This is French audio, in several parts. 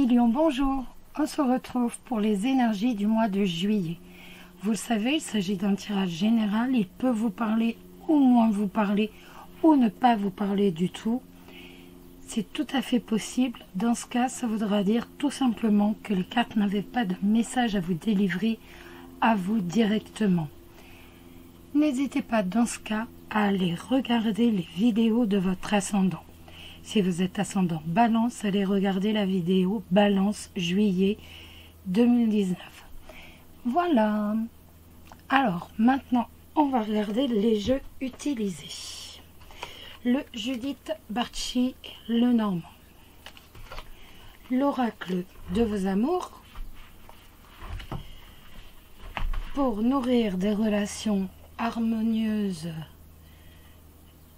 Amis Lion, bonjour. On se retrouve pour les énergies du mois de juillet. Vous le savez, il s'agit d'un tirage général. Il peut vous parler ou moins vous parler ou ne pas vous parler du tout. C'est tout à fait possible. Dans ce cas, ça voudra dire tout simplement que les cartes n'avaient pas de message à vous délivrer à vous directement. N'hésitez pas dans ce cas à aller regarder les vidéos de votre ascendant. Si vous êtes ascendant Balance, allez regarder la vidéo Balance juillet 2019. Voilà. Alors, maintenant, on va regarder les jeux utilisés. Le Judith Barchi, le Normand. L'oracle de vos amours. Pour nourrir des relations harmonieuses,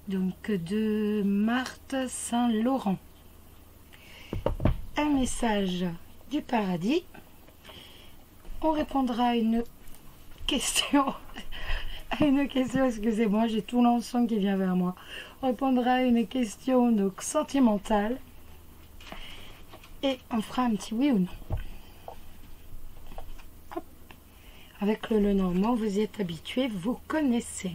donc de Marthe Saint-Laurent. Un message du paradis. On répondra à une question. Excusez-moi, j'ai tout l'encens qui vient vers moi. On répondra à une question donc sentimentale. Et on fera un petit oui ou non. Hop. Avec le Lenormand, vous y êtes habitué, vous connaissez.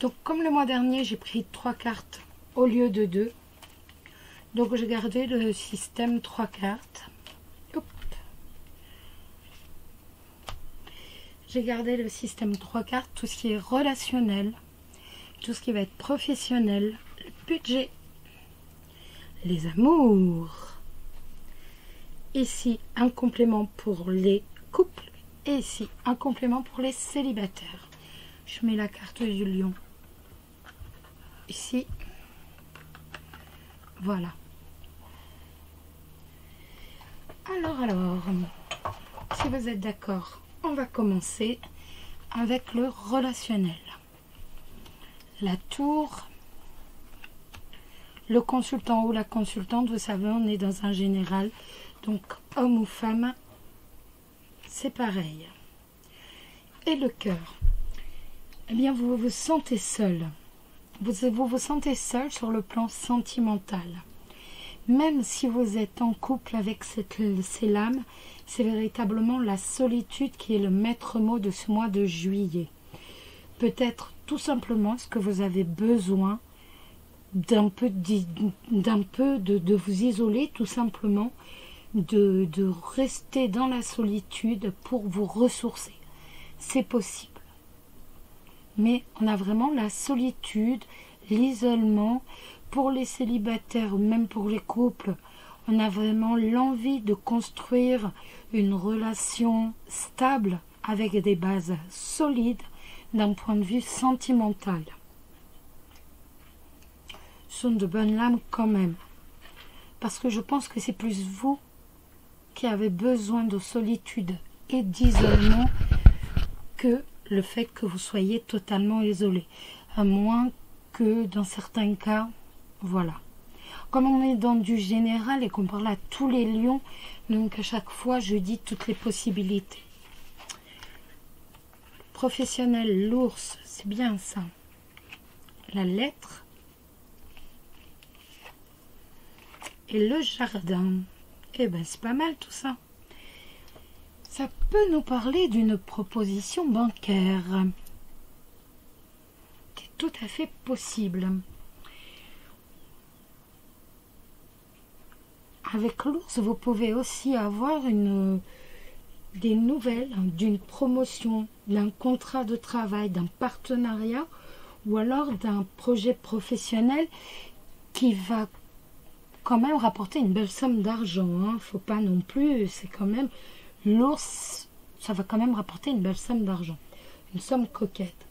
Donc, comme le mois dernier, j'ai pris 3 cartes au lieu de 2. Donc, j'ai gardé le système 3 cartes. J'ai gardé le système 3 cartes, tout ce qui est relationnel, tout ce qui va être professionnel, le budget, les amours. Ici, un complément pour les couples. Et ici, un complément pour les célibataires. Je mets la carte du lion. Ici, voilà. Alors, si vous êtes d'accord, on va commencer avec le relationnel. La tour, le consultant ou la consultante, vous savez, on est dans un général, donc homme ou femme, c'est pareil. Et le cœur, eh bien, vous vous sentez seul. Vous vous sentez seul sur le plan sentimental. Même si vous êtes en couple avec ces lames, c'est véritablement la solitude qui est le maître mot de ce mois de juillet. Peut-être tout simplement ce que vous avez besoin d'un peu de vous isoler, tout simplement, de rester dans la solitude pour vous ressourcer. C'est possible. Mais on a vraiment la solitude, l'isolement. Pour les célibataires ou même pour les couples, on a vraiment l'envie de construire une relation stable avec des bases solides d'un point de vue sentimental. Ce sont de bonnes lames quand même. Parce que je pense que c'est plus vous qui avez besoin de solitude et d'isolement que le fait que vous soyez totalement isolé. À moins que dans certains cas, voilà. Comme on est dans du général et qu'on parle à tous les lions, donc à chaque fois je dis toutes les possibilités. Professionnel, l'ours, c'est bien ça. La lettre. Et le jardin. Eh ben c'est pas mal tout ça. Ça peut nous parler d'une proposition bancaire. Qui est tout à fait possible. Avec l'ours, vous pouvez aussi avoir des nouvelles d'une promotion, d'un contrat de travail, d'un partenariat ou alors d'un projet professionnel qui va quand même rapporter une belle somme d'argent. Faut pas non plus, c'est quand même l'ours, ça va quand même rapporter une belle somme d'argent, une somme coquette.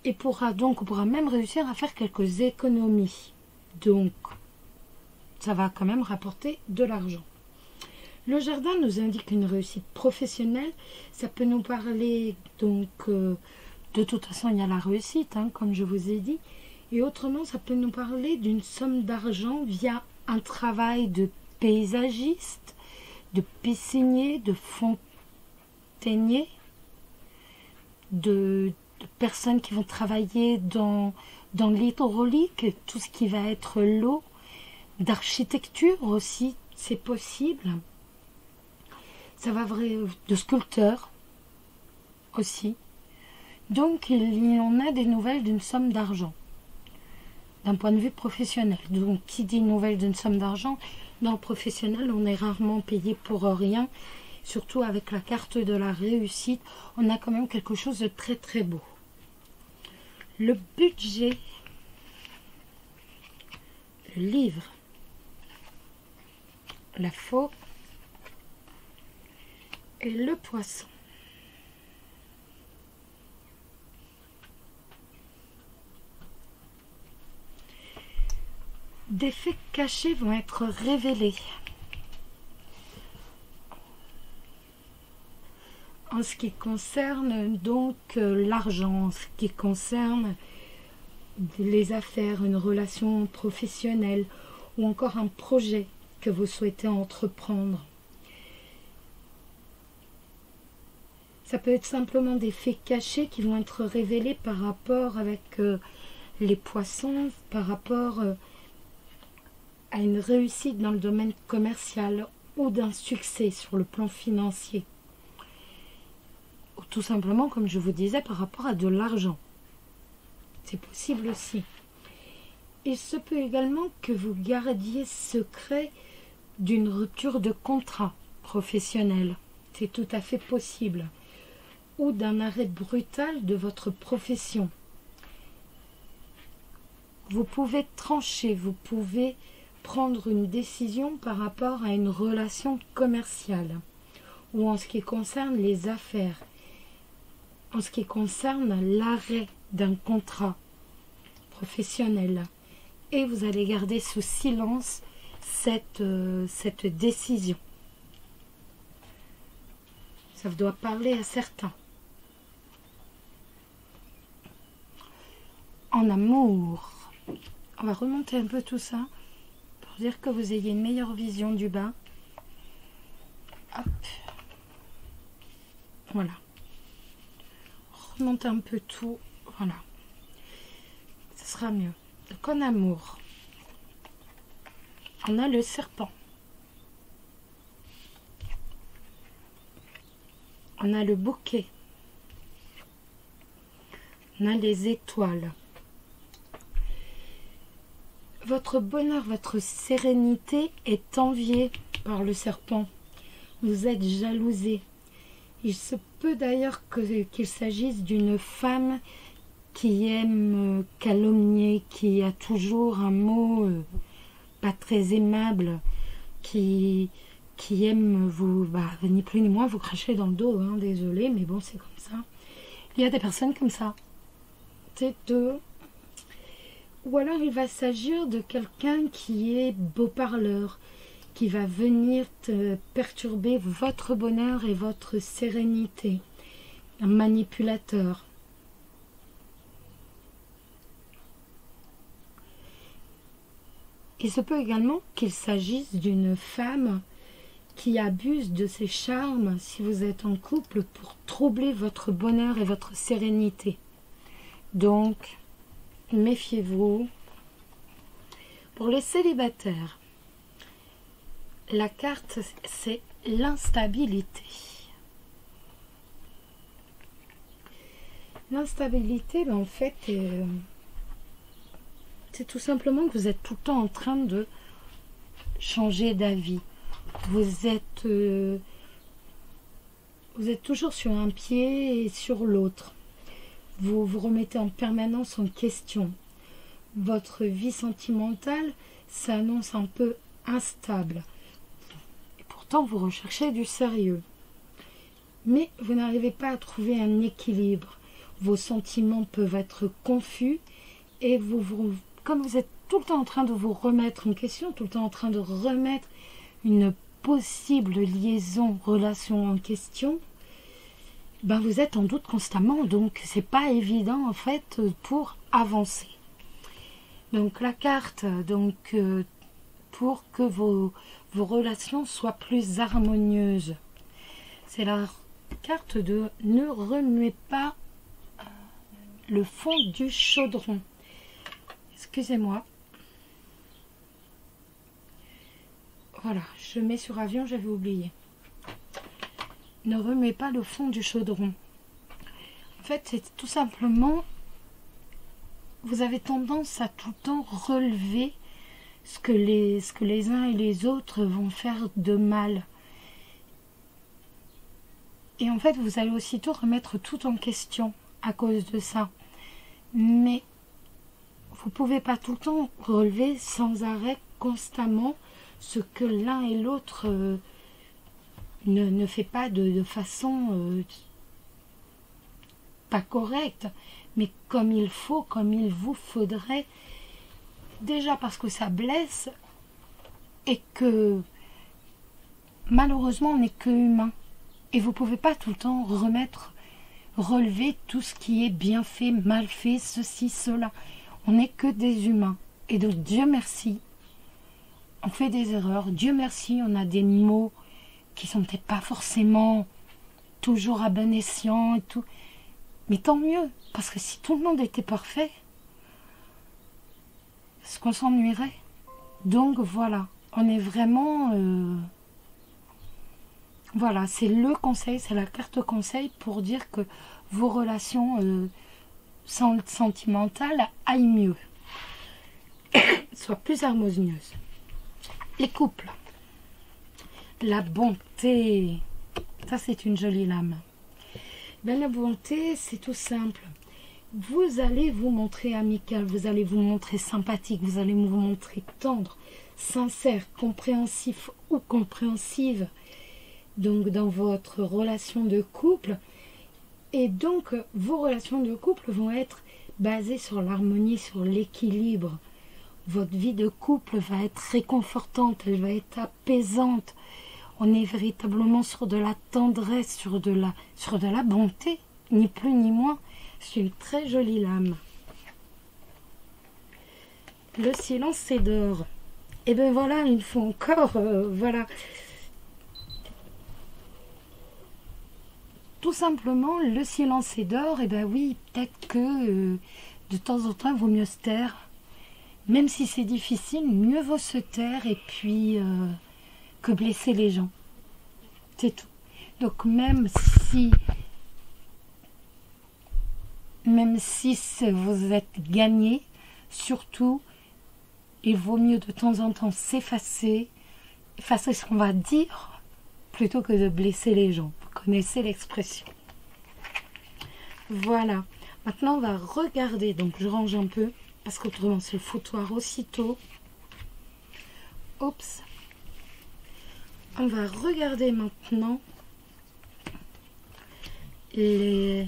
Et on pourra même réussir à faire quelques économies. Donc, ça va quand même rapporter de l'argent. Le jardin nous indique une réussite professionnelle. Ça peut nous parler, donc, de toute façon, il y a la réussite, comme je vous ai dit. Et autrement, ça peut nous parler d'une somme d'argent via un travail de paysagiste, de piscinier, de fontainier, de personnes qui vont travailler dans l'hydraulique, tout ce qui va être l'eau. d'architecture aussi, c'est possible. Ça va de sculpteur aussi. Donc il y en a des nouvelles d'une somme d'argent, d'un point de vue professionnel. Donc qui dit nouvelle d'une somme d'argent, dans le professionnel, on est rarement payé pour rien. Surtout avec la carte de la réussite, on a quand même quelque chose de très très beau. Le budget, le livre, la faux et le poisson. Des faits cachés vont être révélés. En ce qui concerne donc l'argent, en ce qui concerne les affaires, une relation professionnelle ou encore un projet que vous souhaitez entreprendre. Ça peut être simplement des faits cachés qui vont être révélés par rapport avec les poissons, par rapport à une réussite dans le domaine commercial ou d'un succès sur le plan financier. Ou tout simplement, comme je vous disais, par rapport à de l'argent. C'est possible aussi. Il se peut également que vous gardiez secret d'une rupture de contrat professionnel. C'est tout à fait possible. Ou d'un arrêt brutal de votre profession. Vous pouvez trancher, vous pouvez prendre une décision par rapport à une relation commerciale ou en ce qui concerne les affaires, en ce qui concerne l'arrêt d'un contrat professionnel. Et vous allez garder sous silence cette décision. Ça doit parler à certains. En amour, on va remonter un peu tout ça pour dire que vous ayez une meilleure vision du bas. Hop. Voilà. Remonter un peu tout. Voilà. Ce sera mieux. Donc en amour, on a le serpent. On a le bouquet. On a les étoiles. Votre bonheur, votre sérénité est enviée par le serpent. Vous êtes jalousé. Il se peut d'ailleurs qu'il s'agisse d'une femme qui aime calomnier, qui a toujours un mot pas très aimable, qui aime vous, ni plus ni moins vous cracher dans le dos, hein, désolé, mais bon, c'est comme ça. Il y a des personnes comme ça. C'est deux. Ou alors il va s'agir de quelqu'un qui est beau parleur, qui va venir perturber votre bonheur et votre sérénité. Un manipulateur. Il se peut également qu'il s'agisse d'une femme qui abuse de ses charmes si vous êtes en couple pour troubler votre bonheur et votre sérénité. Donc, méfiez-vous. Pour les célibataires, la carte, c'est l'instabilité. L'instabilité, en fait, c'est tout simplement que vous êtes tout le temps en train de changer d'avis. Vous êtes toujours sur un pied et sur l'autre. Vous vous remettez en permanence en question. Votre vie sentimentale s'annonce un peu instable. Et pourtant, vous recherchez du sérieux. Mais vous n'arrivez pas à trouver un équilibre. Vos sentiments peuvent être confus et comme vous êtes tout le temps en train de vous remettre en question, tout le temps en train de remettre une possible liaison, relation en question, vous êtes en doute constamment, donc c'est pas évident en fait pour avancer. Donc la carte, pour que vos relations soient plus harmonieuses, c'est la carte de ne remuez pas le fond du chaudron. Excusez-moi. Voilà, je mets sur avion, j'avais oublié. Ne remuez pas le fond du chaudron. En fait, c'est tout simplement, vous avez tendance à tout le temps relever ce que les uns et les autres vont faire de mal. Et en fait, vous allez aussitôt remettre tout en question à cause de ça. Mais vous ne pouvez pas tout le temps relever sans arrêt, constamment, ce que l'un et l'autre ne fait pas de façon pas correcte, mais comme il faut, comme il vous faudrait. Déjà parce que ça blesse et que malheureusement on n'est que humain. Et vous ne pouvez pas tout le temps relever tout ce qui est bien fait, mal fait, ceci, cela. On n'est que des humains. Et donc Dieu merci, on fait des erreurs. Dieu merci, on a des mots qui sont peut-être pas forcément toujours à bon escient et tout. Mais tant mieux, parce que si tout le monde était parfait, est-ce qu'on s'ennuierait? Donc voilà, on est vraiment... voilà, c'est le conseil, c'est la carte conseil pour dire que vos relations sentimentales aillent mieux, soient plus harmonieuses. Les couples, la bonté, ça c'est une jolie lame. Ben, la bonté, c'est tout simple. Vous allez vous montrer amical, vous allez vous montrer sympathique, vous allez vous montrer tendre, sincère, compréhensif ou compréhensive. Donc dans votre relation de couple, et donc vos relations de couple vont être basées sur l'harmonie, sur l'équilibre. Votre vie de couple va être réconfortante, elle va être apaisante. On est véritablement sur de la tendresse, sur de la bonté, ni plus ni moins. C'est une très jolie lame. Le silence, c'est d'or. Et bien voilà, une fois encore, voilà. Tout simplement, le silence est d'or. Et bien oui, peut-être que de temps en temps, il vaut mieux se taire. Même si c'est difficile, mieux vaut se taire et puis que blesser les gens. C'est tout. Donc même si vous êtes gagné, surtout, il vaut mieux de temps en temps effacer ce qu'on va dire, plutôt que de blesser les gens. Vous connaissez l'expression. Voilà. Maintenant, on va regarder. Donc, je range un peu, parce qu'autrement, c'est le foutoir aussitôt. Oups. On va regarder maintenant la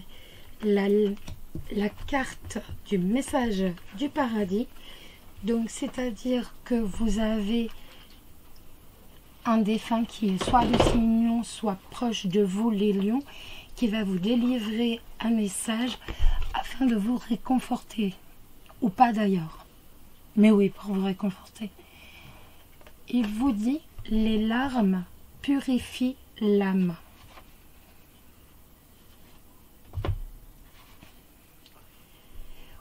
carte du message du paradis. Donc, c'est-à-dire que vous avez un défunt qui est soit de signe lion, soit proche de vous, les lions, qui va vous délivrer un message afin de vous réconforter. Ou pas d'ailleurs. Mais oui, pour vous réconforter. Il vous dit: les larmes purifient l'âme.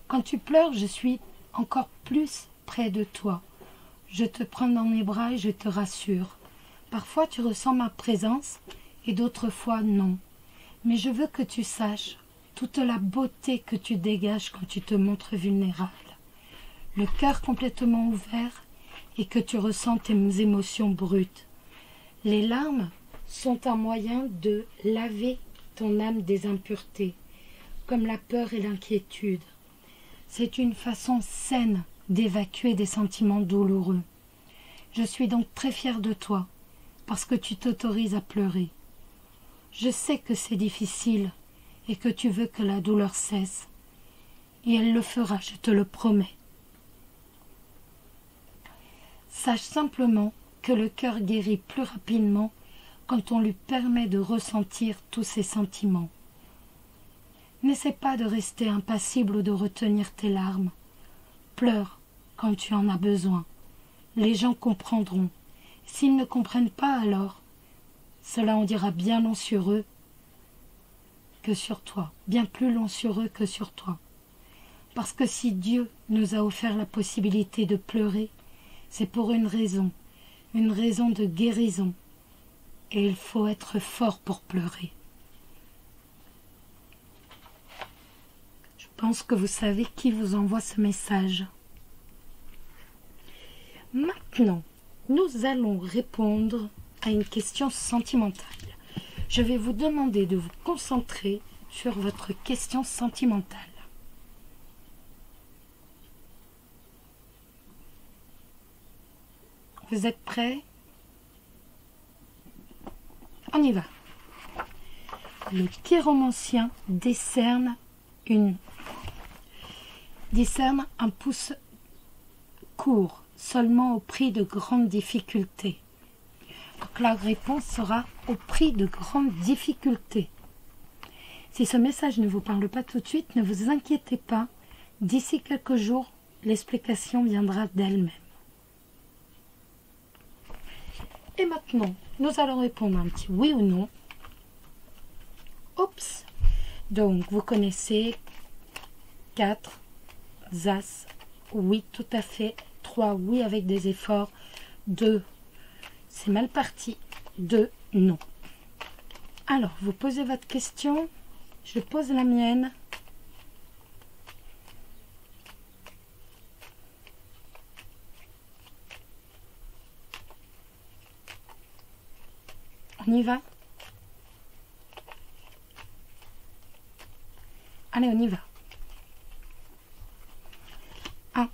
Quand tu pleures, je suis encore plus près de toi. Je te prends dans mes bras et je te rassure. Parfois tu ressens ma présence et d'autres fois non. Mais je veux que tu saches toute la beauté que tu dégages quand tu te montres vulnérable. Le cœur complètement ouvert et que tu ressens tes émotions brutes. Les larmes sont un moyen de laver ton âme des impuretés, comme la peur et l'inquiétude. C'est une façon saine d'évacuer des sentiments douloureux. Je suis donc très fière de toi, parce que tu t'autorises à pleurer. Je sais que c'est difficile et que tu veux que la douleur cesse. Et elle le fera, je te le promets. Sache simplement que le cœur guérit plus rapidement quand on lui permet de ressentir tous ses sentiments. N'essaie pas de rester impassible ou de retenir tes larmes. Pleure quand tu en as besoin. Les gens comprendront. S'ils ne comprennent pas alors, cela en dira bien long sur eux que sur toi, bien plus long sur eux que sur toi. Parce que si Dieu nous a offert la possibilité de pleurer, c'est pour une raison. une raison de guérison. Et il faut être fort pour pleurer. Je pense que vous savez qui vous envoie ce message. Maintenant, nous allons répondre à une question sentimentale. Je vais vous demander de vous concentrer sur votre question sentimentale. Vous êtes prêts? On y va. Le chiromancien décerne un pouce court, seulement au prix de grandes difficultés. Donc la réponse sera au prix de grandes difficultés. Si ce message ne vous parle pas tout de suite, ne vous inquiétez pas. D'ici quelques jours, l'explication viendra d'elle-même. Et maintenant, nous allons répondre un petit oui ou non. Oups. Donc, vous connaissez 4 as, oui, tout à fait. 3, oui, avec des efforts. 2, c'est mal parti. 2, non. Alors, vous posez votre question. Je pose la mienne. On y va? Allez, on y va. 1,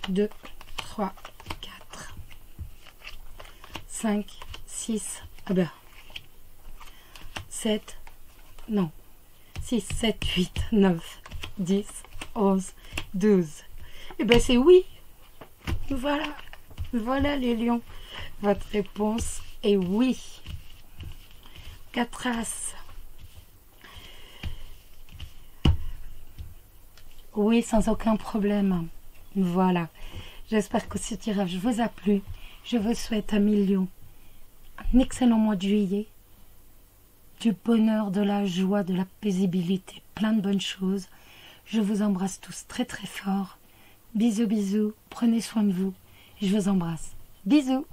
2, 3, 4, 5, 6, 7, non. 6, 7, 8, 9, 10, 11, 12. Eh bien, c'est oui. Voilà. Voilà les lions. Votre réponse est oui. 4 as. Oui, sans aucun problème. Voilà. J'espère que ce tirage vous a plu. Je vous souhaite, amis lions, un excellent mois de juillet. Du bonheur, de la joie, de la paisibilité. Plein de bonnes choses. Je vous embrasse tous très très fort. Bisous, bisous. Prenez soin de vous. Je vous embrasse. Bisous.